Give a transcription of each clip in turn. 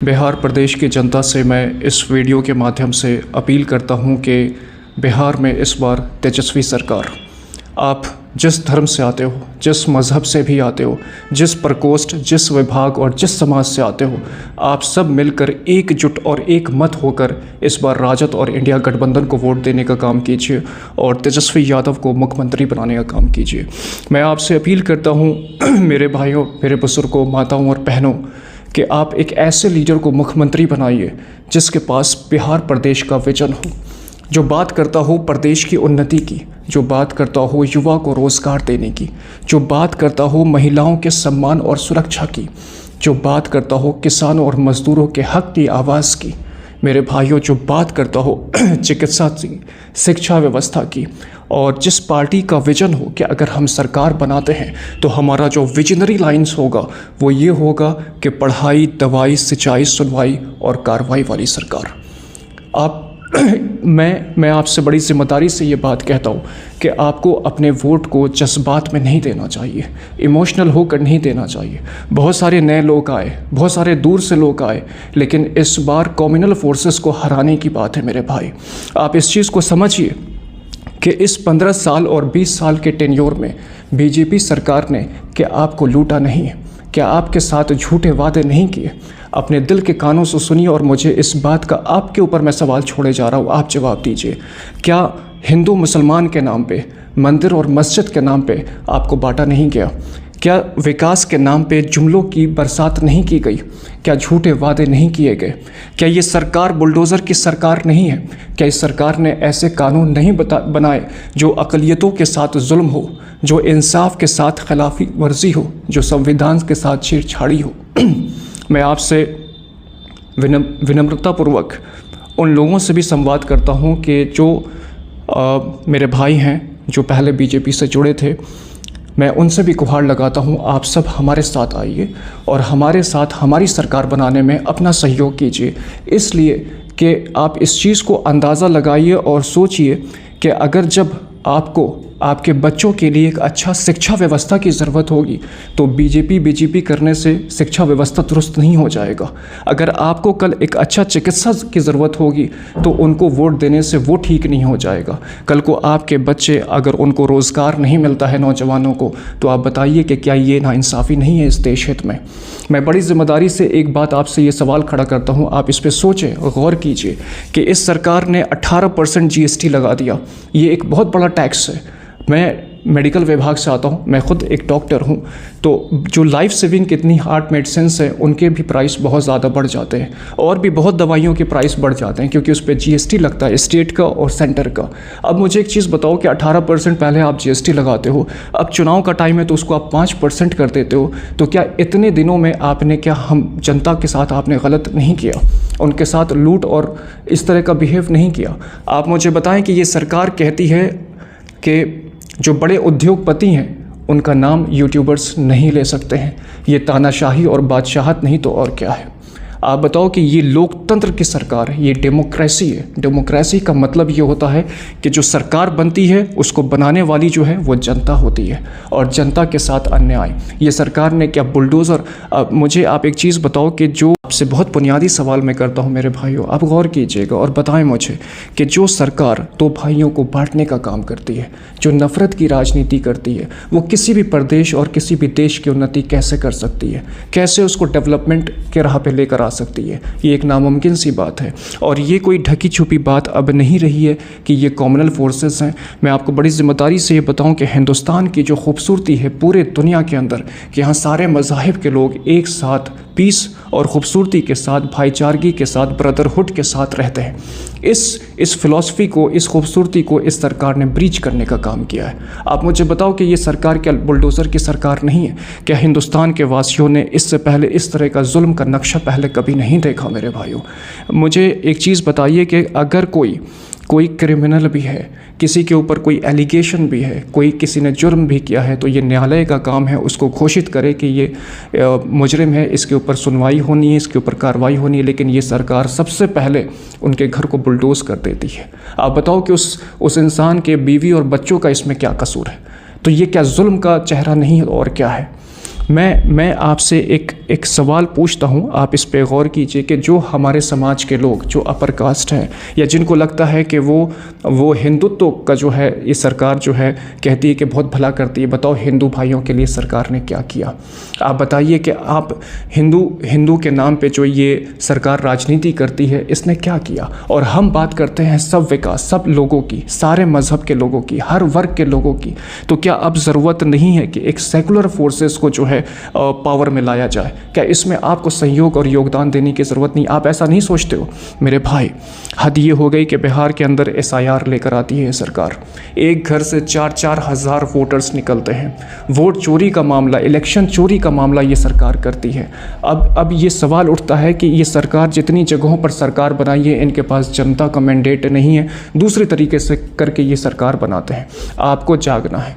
बिहार प्रदेश की जनता से मैं इस वीडियो के माध्यम से अपील करता हूं कि बिहार में इस बार तेजस्वी सरकार, आप जिस धर्म से आते हो, जिस मज़हब से भी आते हो, जिस प्रकोष्ठ, जिस विभाग और जिस समाज से आते हो, आप सब मिलकर एकजुट और एक मत होकर इस बार राजद और इंडिया गठबंधन को वोट देने का काम कीजिए और तेजस्वी यादव को मुख्यमंत्री बनाने का काम कीजिए। मैं आपसे अपील करता हूँ मेरे भाइयों, मेरे बुजुर्गों, माताओं और बहनों, कि आप एक ऐसे लीडर को मुख्यमंत्री बनाइए जिसके पास बिहार प्रदेश का विजन हो, जो बात करता हो प्रदेश की उन्नति की, जो बात करता हो युवा को रोज़गार देने की, जो बात करता हो महिलाओं के सम्मान और सुरक्षा की, जो बात करता हो किसानों और मज़दूरों के हक़ की आवाज़ की। मेरे भाइयों, जो बात करता हो चिकित्सा की, शिक्षा व्यवस्था की, और जिस पार्टी का विजन हो कि अगर हम सरकार बनाते हैं तो हमारा जो विजनरी लाइंस होगा वो ये होगा कि पढ़ाई, दवाई, सिंचाई, सुनवाई और कार्रवाई वाली सरकार। आप मैं आपसे बड़ी जिम्मेदारी से ये बात कहता हूँ कि आपको अपने वोट को जज्बात में नहीं देना चाहिए, इमोशनल होकर नहीं देना चाहिए। बहुत सारे नए लोग आए, बहुत सारे दूर से लोग आए, लेकिन इस बार कम्युनल फोर्सेस को हराने की बात है मेरे भाई। आप इस चीज़ को समझिए कि इस 15 साल और 20 साल के टेन्योर में बीजेपी सरकार ने क्या आपको लूटा नहीं है, क्या आपके साथ झूठे वादे नहीं किए? अपने दिल के कानों से सुनिए और मुझे इस बात का आपके ऊपर मैं सवाल छोड़े जा रहा हूँ, आप जवाब दीजिए। क्या हिंदू मुसलमान के नाम पे, मंदिर और मस्जिद के नाम पे आपको बांटा नहीं गया? क्या विकास के नाम पे जुमलों की बरसात नहीं की गई? क्या झूठे वादे नहीं किए गए? क्या ये सरकार बुलडोज़र की सरकार नहीं है? क्या इस सरकार ने ऐसे कानून नहीं बनाए जो अक़लियतों के साथ जुल्म हो, जो इंसाफ के साथ खिलाफी वर्जी हो, जो संविधान के साथ छेड़छाड़ी हो? मैं आपसे विनम्रतापूर्वक उन लोगों से भी संवाद करता हूं कि जो मेरे भाई हैं जो पहले बीजेपी से जुड़े थे, मैं उनसे भी गुहार लगाता हूं, आप सब हमारे साथ आइए और हमारे साथ हमारी सरकार बनाने में अपना सहयोग कीजिए। इसलिए कि आप इस चीज़ को अंदाज़ा लगाइए और सोचिए कि अगर जब आपको आपके बच्चों के लिए एक अच्छा शिक्षा व्यवस्था की ज़रूरत होगी तो बीजेपी करने से शिक्षा व्यवस्था दुरुस्त नहीं हो जाएगा। अगर आपको कल एक अच्छा चिकित्सा की ज़रूरत होगी तो उनको वोट देने से वो ठीक नहीं हो जाएगा। कल को आपके बच्चे, अगर उनको रोज़गार नहीं मिलता है नौजवानों को, तो आप बताइए कि क्या ये नाइंसाफ़ी नहीं है इस देश हित में? मैं बड़ी ज़िम्मेदारी से एक बात आपसे ये सवाल खड़ा करता हूँ, आप इस पर सोचें और गौर कीजिए कि इस सरकार ने 18% GST लगा दिया। ये एक बहुत बड़ा टैक्स है। मैं मेडिकल विभाग से आता हूँ, मैं ख़ुद एक डॉक्टर हूँ, तो जो लाइफ सेविंग कितनी हार्ट मेडिसिन्स हैं उनके भी प्राइस बहुत ज़्यादा बढ़ जाते हैं और भी बहुत दवाइयों के प्राइस बढ़ जाते हैं क्योंकि उस पर GST लगता है, स्टेट का और सेंटर का। अब मुझे एक चीज़ बताओ कि 18% पहले आप GST लगाते हो, अब चुनाव का टाइम है तो उसको आप 5% कर देते हो, तो क्या इतने दिनों में आपने, क्या हम जनता के साथ आपने गलत नहीं किया? उनके साथ लूट और इस तरह का बिहेव नहीं किया? आप मुझे बताएं कि ये सरकार कहती है कि जो बड़े उद्योगपति हैं उनका नाम यूट्यूबर्स नहीं ले सकते हैं। ये तानाशाही और बादशाहत नहीं तो और क्या है? आप बताओ कि ये लोकतंत्र की सरकार है, ये डेमोक्रेसी है। डेमोक्रेसी का मतलब ये होता है कि जो सरकार बनती है उसको बनाने वाली जो है वो जनता होती है और जनता के साथ अन्याय। ये सरकार ने क्या बुलडोज़र? मुझे आप एक चीज़ बताओ कि जो आपसे बहुत बुनियादी सवाल मैं करता हूँ मेरे भाइयों, आप गौर कीजिएगा और बताएं मुझे कि जो सरकार दो भाइयों को बांटने का काम करती है, जो नफ़रत की राजनीति करती है, वो किसी भी प्रदेश और किसी भी देश की उन्नति कैसे कर सकती है? कैसे उसको डेवलपमेंट के राह पे लेकर आ सकती है? ये एक नामुमकिन सी बात है और ये कोई ढकी छुपी बात अब नहीं रही है कि ये कम्युनल फोर्सेस हैं। मैं आपको बड़ी ज़िम्मेदारी से ये बताऊं कि हिंदुस्तान की जो खूबसूरती है पूरे दुनिया के अंदर, कि यहाँ सारे मज़ाहिब के लोग एक साथ पीस और ख़ूबसूरती के साथ, भाईचारगी के साथ, ब्रदरहुड के साथ रहते हैं। इस फ़िलॉसफी को, इस खूबसूरती को इस सरकार ने ब्रीच करने का काम किया है। आप मुझे बताओ कि ये सरकार क्या बुलडोज़र की सरकार नहीं है? क्या हिंदुस्तान के वासियों ने इससे पहले इस तरह का जुल्म का नक्शा पहले कभी नहीं देखा? मेरे भाइयों, मुझे एक चीज़ बताइए कि अगर कोई क्रिमिनल भी है, किसी के ऊपर कोई एलिगेशन भी है, कोई किसी ने जुर्म भी किया है, तो ये न्यायालय का काम है उसको घोषित करे कि ये मुजरिम है, इसके ऊपर सुनवाई होनी है, इसके ऊपर कार्रवाई होनी है। लेकिन ये सरकार सबसे पहले उनके घर को बुलडोज़ कर देती है। आप बताओ कि उस इंसान के बीवी और बच्चों का इसमें क्या कसूर है? तो ये क्या जुल्म का चेहरा नहीं और क्या है? मैं आपसे एक एक सवाल पूछता हूँ, आप इस पे गौर कीजिए कि जो हमारे समाज के लोग जो अपर कास्ट हैं या जिनको लगता है कि वो हिंदुत्व का जो है ये सरकार जो है कहती है कि बहुत भला करती है, बताओ हिंदू भाइयों के लिए सरकार ने क्या किया? आप बताइए कि आप हिंदू के नाम पे जो ये सरकार राजनीति करती है इसने क्या किया? और हम बात करते हैं सब विकास, सब लोगों की, सारे मज़हब के लोगों की, हर वर्ग के लोगों की। तो क्या अब ज़रूरत नहीं है कि एक सेकुलर फोर्सेस को जो है पावर में लाया जाए? क्या इसमें आपको सहयोग और योगदान देने की ज़रूरत नहीं? आप ऐसा नहीं सोचते हो मेरे भाई? हद ये हो गई कि बिहार के अंदर SIR लेकर आती है सरकार। एक घर से 4-4 हज़ार वोटर्स निकलते हैं। वोट चोरी का मामला, इलेक्शन चोरी का मामला ये सरकार करती है। अब ये सवाल उठता है कि ये सरकार जितनी जगहों पर सरकार बनाई है, इनके पास जनता का मैंडेट नहीं है, दूसरे तरीके से करके ये सरकार बनाते हैं। आपको जागना है,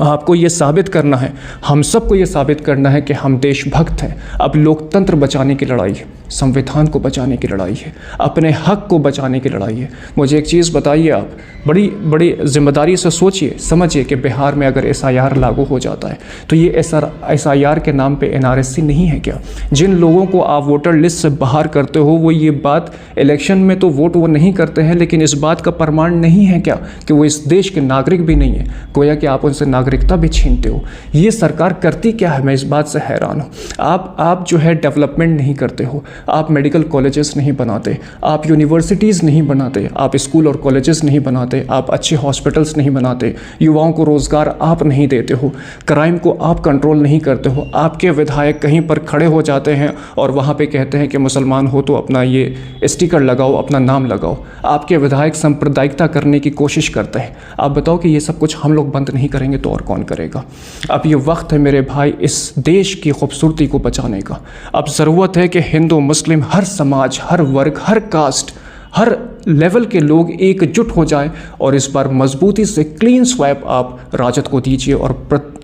आपको ये साबित करना है, हम सबको ये साबित करना है कि हम देशभक्त हैं। अब लोकतंत्र बचाने की लड़ाई है, संविधान को बचाने की लड़ाई है, अपने हक को बचाने की लड़ाई है। मुझे एक चीज़ बताइए, आप बड़ी जिम्मेदारी से सोचिए, समझिए कि बिहार में अगर SIR लागू हो जाता है तो ये SIR के नाम पे NRSC नहीं है क्या? जिन लोगों को आप वोटर लिस्ट से बाहर करते हो वो ये बात इलेक्शन में तो वोट वो नहीं करते हैं, लेकिन इस बात का प्रमाण नहीं है क्या कि वो इस देश के नागरिक भी नहीं है? गोया कि आप उनसे नागरिकता भी छीनते हो। ये सरकार करती क्या है, मैं इस बात से हैरान हूँ। आप जो है डेवलपमेंट नहीं करते हो, आप मेडिकल कॉलेजेस नहीं बनाते, आप यूनिवर्सिटीज़ नहीं बनाते, आप स्कूल और कॉलेजेस नहीं बनाते, आप अच्छे हॉस्पिटल्स नहीं बनाते, युवाओं को रोज़गार आप नहीं देते हो, क्राइम को आप कंट्रोल नहीं करते हो। आपके विधायक कहीं पर खड़े हो जाते हैं और वहाँ पे कहते हैं कि मुसलमान हो तो अपना ये स्टिकर लगाओ, अपना नाम लगाओ। आपके विधायक सांप्रदायिकता करने की कोशिश करते हैं। आप बताओ कि ये सब कुछ हम लोग बंद नहीं करेंगे तो और कौन करेगा? अब ये वक्त है मेरे भाई इस देश की खूबसूरती को बचाने का। अब ज़रूरत है कि हिंदू, मुस्लिम, हर समाज, हर वर्ग, हर कास्ट, हर लेवल के लोग एकजुट हो जाएं और इस बार मजबूती से क्लीन स्वैप आप राजद को दीजिए और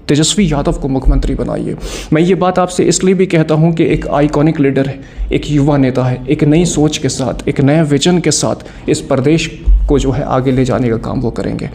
तेजस्वी यादव को मुख्यमंत्री बनाइए। मैं ये बात आपसे इसलिए भी कहता हूँ कि एक आइकॉनिक लीडर है, एक युवा नेता है, एक नई सोच के साथ, एक नए विजन के साथ इस प्रदेश को जो है आगे ले जाने का काम वो करेंगे।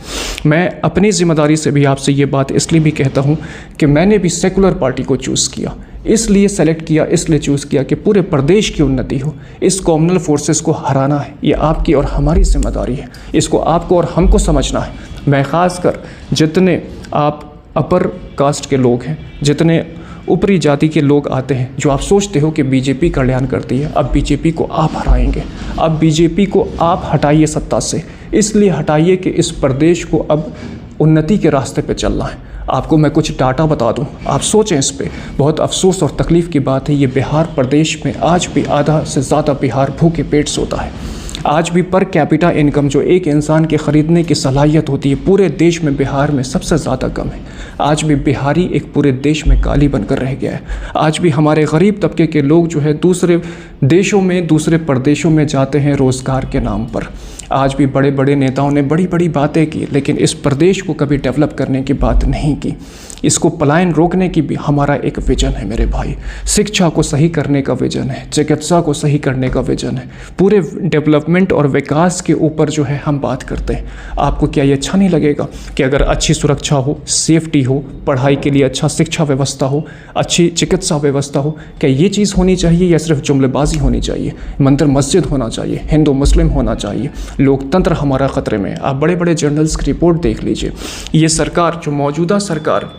मैं अपनी जिम्मेदारी से भी आपसे ये बात इसलिए भी कहता हूँ कि मैंने भी सेकुलर पार्टी को चूज़ किया, इसलिए सेलेक्ट किया, इसलिए चूज़ किया कि पूरे प्रदेश की उन्नति हो। इस कॉमनल फोर्सेस को हराना है, ये आपकी और हमारी जिम्मेदारी है। इसको आपको और हमको समझना है। मैं ख़ासकर जितने आप अपर कास्ट के लोग हैं, जितने ऊपरी जाति के लोग आते हैं, जो आप सोचते हो कि बीजेपी कल्याण करती है, अब बीजेपी को आप हराएंगे। अब बीजेपी को आप हटाइए सत्ता से, इसलिए हटाइए कि इस प्रदेश को अब उन्नति के रास्ते पे चलना है। आपको मैं कुछ डाटा बता दूं, आप सोचें इस पे। बहुत अफसोस और तकलीफ़ की बात है, ये बिहार प्रदेश में आज भी आधा से ज़्यादा बिहार भूखे पेट सोता है। आज भी पर कैपिटा इनकम जो एक इंसान के ख़रीदने की सलाहियत होती है पूरे देश में बिहार में सबसे ज़्यादा कम है। आज भी बिहारी एक पूरे देश में काली बनकर रह गया है। आज भी हमारे गरीब तबके के लोग जो है दूसरे देशों में, दूसरे प्रदेशों में जाते हैं रोज़गार के नाम पर। आज भी बड़े बड़े नेताओं ने बड़ी बड़ी बातें की, लेकिन इस प्रदेश को कभी डेवलप करने की बात नहीं की। इसको पलायन रोकने की भी हमारा एक विजन है मेरे भाई। शिक्षा को सही करने का विजन है, चिकित्सा को सही करने का विजन है। पूरे डेवलपमेंट और विकास के ऊपर जो है हम बात करते हैं। आपको क्या ये अच्छा नहीं लगेगा कि अगर अच्छी सुरक्षा हो, सेफ्टी हो, पढ़ाई के लिए अच्छा शिक्षा व्यवस्था हो, अच्छी चिकित्सा व्यवस्था हो, क्या ये चीज़ होनी चाहिए या सिर्फ जुमलेबाजी होनी चाहिए? मंदिर मस्जिद होना चाहिए, हिंदू मुस्लिम होना चाहिए। लोकतंत्र हमारा ख़तरे में है। आप बड़े बड़े जर्नल्स की रिपोर्ट देख लीजिए। ये सरकार, जो मौजूदा सरकार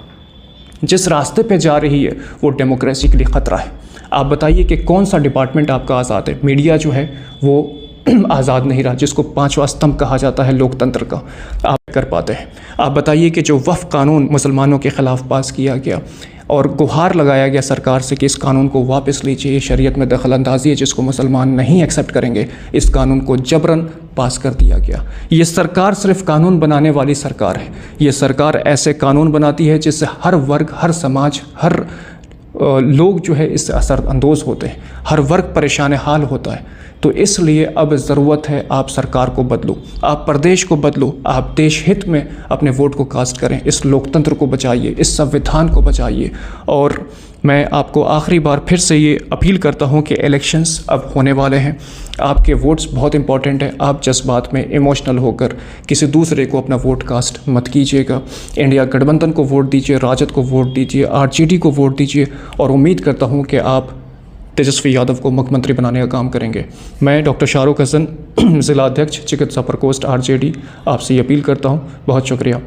जिस रास्ते पे जा रही है वो डेमोक्रेसी के लिए ख़तरा है। आप बताइए कि कौन सा डिपार्टमेंट आपका आज़ाद है? मीडिया जो है वो आज़ाद नहीं रहा, जिसको पांचवा स्तंभ कहा जाता है लोकतंत्र का, आप कर पाते हैं? आप बताइए कि जो वक्फ कानून मुसलमानों के ख़िलाफ़ पास किया गया और गुहार लगाया गया सरकार से कि इस कानून को वापस लीजिए, शरीयत में दखल अंदाजी है जिसको मुसलमान नहीं एक्सेप्ट करेंगे, इस कानून को जबरन पास कर दिया गया। ये सरकार सिर्फ कानून बनाने वाली सरकार है। ये सरकार ऐसे कानून बनाती है जिससे हर वर्ग, हर समाज, हर लोग जो है इससे असरअंदोज़ होते हैं, हर वर्ग परेशान हाल होता है। तो इसलिए अब ज़रूरत है आप सरकार को बदलो, आप प्रदेश को बदलो, आप देश हित में अपने वोट को कास्ट करें, इस लोकतंत्र को बचाइए, इस संविधान को बचाइए और मैं आपको आखिरी बार फिर से ये अपील करता हूँ कि इलेक्शंस अब होने वाले हैं, आपके वोट्स बहुत इंपॉर्टेंट हैं। आप जज्बात में इमोशनल होकर किसी दूसरे को अपना वोट कास्ट मत कीजिएगा। इंडिया गठबंधन को वोट दीजिए, राजद को वोट दीजिए, आरजेडी को वोट दीजिए और उम्मीद करता हूँ कि आप तेजस्वी यादव को मुख्यमंत्री बनाने का काम करेंगे। मैं डॉक्टर शाहरुख हसन, ज़िला अध्यक्ष चिकित्सा प्रकोष्ठ आरजेडी, आपसे ये अपील करता हूँ। बहुत शुक्रिया।